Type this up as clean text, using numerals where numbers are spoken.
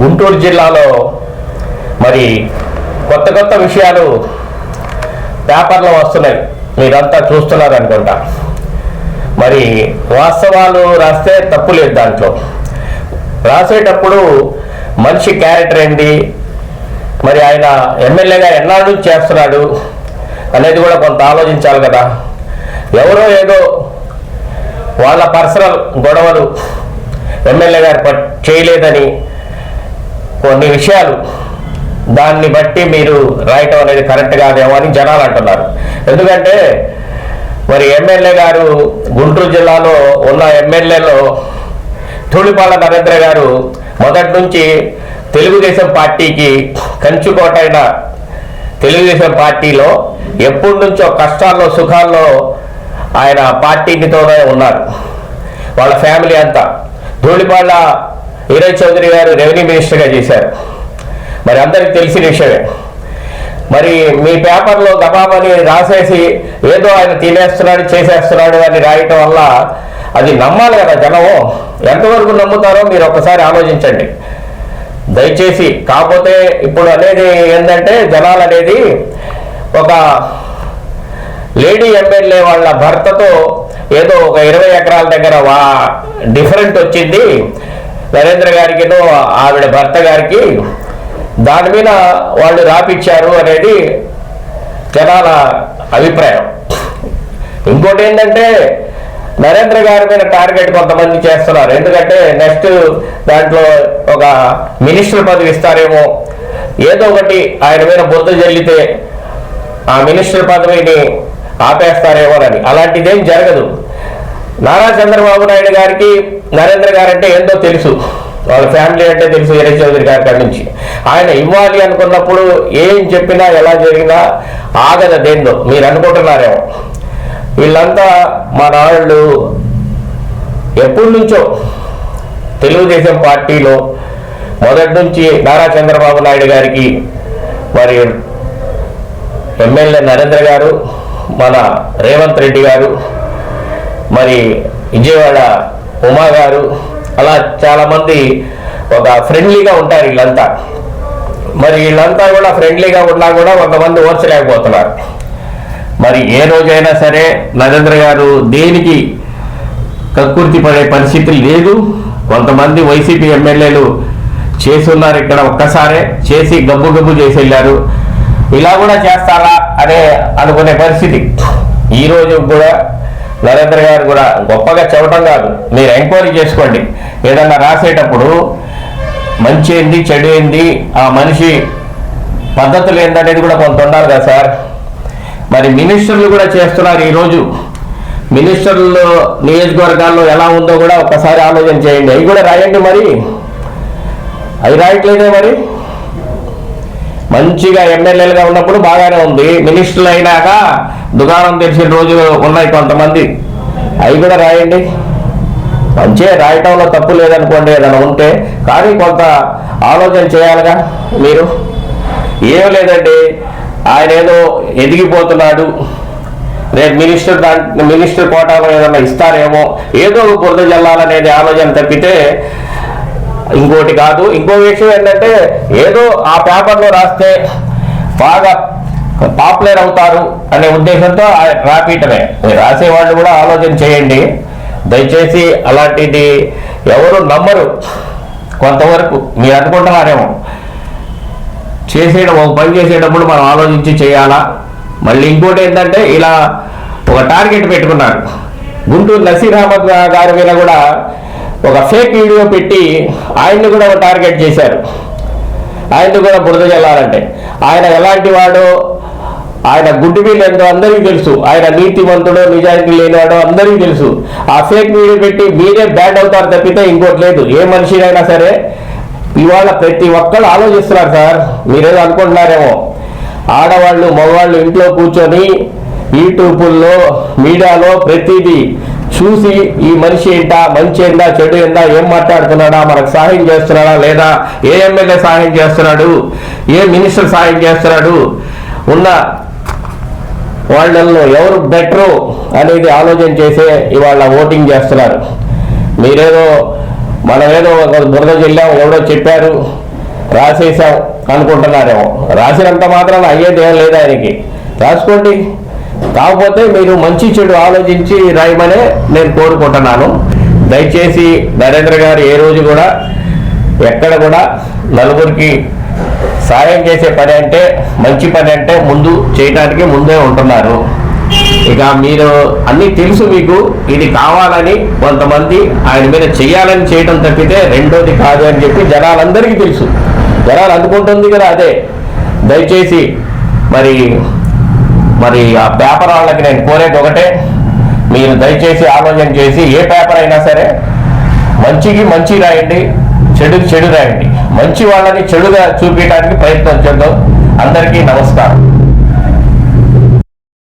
గుంటూరు జిల్లాలో మరి కొత్త కొత్త విషయాలు పేపర్లో వస్తున్నాయి, మీరంతా చూస్తున్నారు అనుకుంటా. మరి వాస్తవాలు రాస్తే తప్పు లేదు, దాంట్లో రాసేటప్పుడు మనిషి క్యారెక్టర్ ఏంటి, మరి ఆయన ఎమ్మెల్యేగా ఎన్నాళ్ళు చేస్తున్నాడు అనేది కూడా కొంత ఆలోచించాలి కదా. ఎవరో ఏదో వాళ్ళ పర్సనల్ గొడవలు ఎమ్మెల్యే గారు చేయలేదని కొన్ని విషయాలు దాన్ని బట్టి మీరు రాయటం అనేది కరెక్ట్ కాదేమో అని జనాలు అంటున్నారు. ఎందుకంటే మరి ఎమ్మెల్యే గారు గుంటూరు జిల్లాలో ఉన్న ఎమ్మెల్యేలో ధూళిపాల నరేంద్ర గారు మొదటి నుంచి తెలుగుదేశం పార్టీకి కంచుకోట అయిన తెలుగుదేశం పార్టీలో ఎప్పటి నుంచో కష్టాల్లో సుఖాల్లో ఆయన పార్టీతోనే ఉన్నారు, వాళ్ళ ఫ్యామిలీ అంతా. ధూళిపాల ఈరజ్ చౌదరి గారు రెవెన్యూ మినిస్టర్గా చేశారు, మరి అందరికి తెలిసిన విషయమే. మరి మీ పేపర్లో గబామని రాసేసి ఏదో ఆయన తినేస్తున్నాడు చేసేస్తున్నాడు అని రాయటం వల్ల అది నమ్మాలి కదా జనము. ఎంతవరకు నమ్ముతారో మీరు ఒకసారి ఆలోచించండి దయచేసి. కాకపోతే ఇప్పుడు అనేది ఏంటంటే జనాలు అనేది ఒక లేడీ ఎమ్మెల్యే వాళ్ళ భర్తతో ఏదో ఒక 20 ఎకరాల దగ్గర డిఫరెంట్ వచ్చింది నరేంద్ర గారికి ఆవిడ భర్త గారికి, దాని మీద వాళ్ళు రాపిచ్చారు అనేది జనాల అభిప్రాయం. ఇంకోటి ఏంటంటే నరేంద్ర గారి మీద టార్గెట్ కొంతమంది చేస్తున్నారు. ఎందుకంటే నెక్స్ట్ దాంట్లో ఒక మినిస్టర్ పదవి ఇస్తారేమో, ఏదో ఒకటి ఆయన మీద బుద్ధ జల్లితే ఆ మినిస్టర్ పదవిని ఆపేస్తారేమోనని. అలాంటిదేం జరగదు. నారా చంద్రబాబు నాయుడు గారికి నరేంద్ర గారు అంటే ఏందో తెలుసు, వాళ్ళ ఫ్యామిలీ అంటే తెలుసు ఈరజ్ చౌదరి గారి కాడి నుంచి. ఆయన ఇవ్వాలి అనుకున్నప్పుడు ఏం చెప్పినా ఎలా జరిగినా ఆగదదేందో మీరు అనుకుంటున్నారేమో. వీళ్ళంతా మా నాళ్ళు ఎప్పటి నుంచో తెలుగుదేశం పార్టీలో మొదటి నుంచి నారా చంద్రబాబు నాయుడు గారికి, మరి ఎమ్మెల్యే నరేంద్ర గారు, మన రేవంత్ రెడ్డి గారు, మరి విజయవాడ ఉమా గారు, అలా చాలామంది ఒక ఫ్రెండ్లీగా ఉంటారు వీళ్ళంతా. మరి వీళ్ళంతా కూడా ఫ్రెండ్లీగా ఉన్నా కూడా కొంతమంది ఓర్చలేకపోతున్నారు. మరి ఏ రోజైనా సరే నరేంద్ర గారు దేనికి కక్కుర్తి పడే పరిస్థితి లేదు. కొంతమంది వైసీపీ ఎమ్మెల్యేలు చేస్తున్నారు ఇక్కడ, ఒక్కసారే చేసి గబ్బు గబ్బు చేసి వెళ్ళారు. ఇలా కూడా చేస్తారా అనే అనుకునే పరిస్థితి. ఈరోజు కూడా నరేంద్ర గారు కూడా గొప్పగా చెప్పడం కాదు, మీరు ఎంక్వైరీ చేసుకోండి. ఏదన్నా రాసేటప్పుడు మంచి ఏంది చెడు ఏంది, ఆ మనిషి పద్ధతులు ఏందనేది కూడా కొంత ఉండాలి కదా సార్. మరి మినిస్టర్లు కూడా చేస్తున్నారు. ఈరోజు మినిస్టర్లు నియోజకవర్గాల్లో ఎలా ఉందో కూడా ఒకసారి ఆలోచన చేయండి. అవి కూడా రాయండి. మరి అవి రాయట్లేదే. మరి మంచిగా ఎమ్మెల్యేలుగా ఉన్నప్పుడు బాగానే ఉంది, మినిస్టర్లు అయినాక దుకాణం తెరిచిన రోజులు ఉన్నాయి కొంతమంది, అవి కూడా రాయండి. మంచిగా రాయటంలో తప్పు లేదనుకోండి ఏదైనా ఉంటే, కానీ కొంత ఆలోచన చేయాలిగా మీరు. ఏం లేదండి, ఆయన ఏదో ఎదిగిపోతున్నాడు, రేపు మినిస్టర్ కోటాలో ఏదైనా ఇస్తారేమో, ఏదో బురద జల్లాలనేది ఆలోచన తప్పితే ఇంకోటి కాదు. ఇంకో విషయం ఏంటంటే ఏదో ఆ పేపర్లో రాస్తే బాగా పాపులర్ అవుతారు అనే ఉద్దేశంతో రాపీయటమే. రాసేవాళ్ళు కూడా ఆలోచన చేయండి దయచేసి. అలాంటిది ఎవరు నమ్మరు కొంతవరకు, మీరు అనుకుంటున్నారేమో. ఒక పని చేసేటప్పుడు మనం ఆలోచించి చేయాలా. మళ్ళీ ఇంకోటి ఏంటంటే ఇలా ఒక టార్గెట్ పెట్టుకున్నారు. గుంటూరు నసీర్ అహ్మద్ గారి మీద కూడా ఒక ఫేక్ వీడియో పెట్టి ఆయన్ని కూడా ఒక టార్గెట్ చేశారు. ఆయన్ని కూడా బురద జల్లాలంటే ఆయన ఎలాంటి వాడో, ఆయన గుడ్డి వీళ్ళు ఎంతో అందరికీ తెలుసు. ఆయన నీతివంతుడో నిజాయితీ లేనివాడో అందరికీ తెలుసు. ఆ ఫేక్ వీడియో పెట్టి మీరే బ్యాడ్ అవుతారు తప్పితే ఇంకోటి లేదు. ఏ మనిషినైనా సరే ఇవాళ ప్రతి ఒక్కళ్ళు ఆలోచిస్తున్నారు సార్. మీరేదో అనుకుంటున్నారేమో, ఆడవాళ్ళు మగవాళ్ళు ఇంట్లో కూర్చొని యూట్యూబ్లో మీడియాలో ప్రతిదీ చూసి ఈ మనిషి ఏంటా, మంచి ఏందా, చెడు ఏందా, ఏం మాట్లాడుతున్నాడా, మనకు సహాయం చేస్తున్నాడా లేదా, ఏ ఎమ్మెల్యే సహాయం చేస్తున్నాడు, ఏ మినిస్టర్ సహాయం చేస్తున్నాడు, ఉన్న వాళ్ళల్లో ఎవరు బెటరు అనేది ఆలోచన చేసే ఇవాళ ఓటింగ్ చేస్తున్నారు. మీరేదో మనమేదో ఒక బురద జిల్లా ఎవరో చెప్పారు రాసేసాం అనుకుంటున్నారేమో. రాసినంత మాత్రం అయ్యేది ఏం లేదు ఆయనకి. రాసుకోండి, కాకపోతే మీరు మంచి చెడు ఆలోచించి రాయమనే నేను కోరుకుంటున్నాను. దయచేసి నరేంద్ర గారు ఏ రోజు కూడా ఎక్కడ కూడా నలుగురికి సాయం చేసే పని అంటే, మంచి పని అంటే ముందు చేయడానికి ముందే ఉంటున్నారు. ఇక మీరు అన్నీ తెలుసు, మీకు ఇది కావాలని కొంతమంది ఆయన మీద చెయ్యాలని చేయడం తప్పితే రెండోది కాదు అని చెప్పి జనాలందరికీ తెలుసు. జనాలు అందుకుంటుంది కదా అదే. దయచేసి మరి ఆ పేపర్ వాళ్ళకి నేను కోరేది ఒకటే, మీరు దయచేసి ఆలోచన చేసి ఏ పేపర్ అయినా సరే మంచికి మంచి రాయండి, చెడుకి చెడు రాయండి. మంచి వాళ్ళని చెడుగా చూపించడానికి ప్రయత్నం చేద్దాం. అందరికీ నమస్కారం.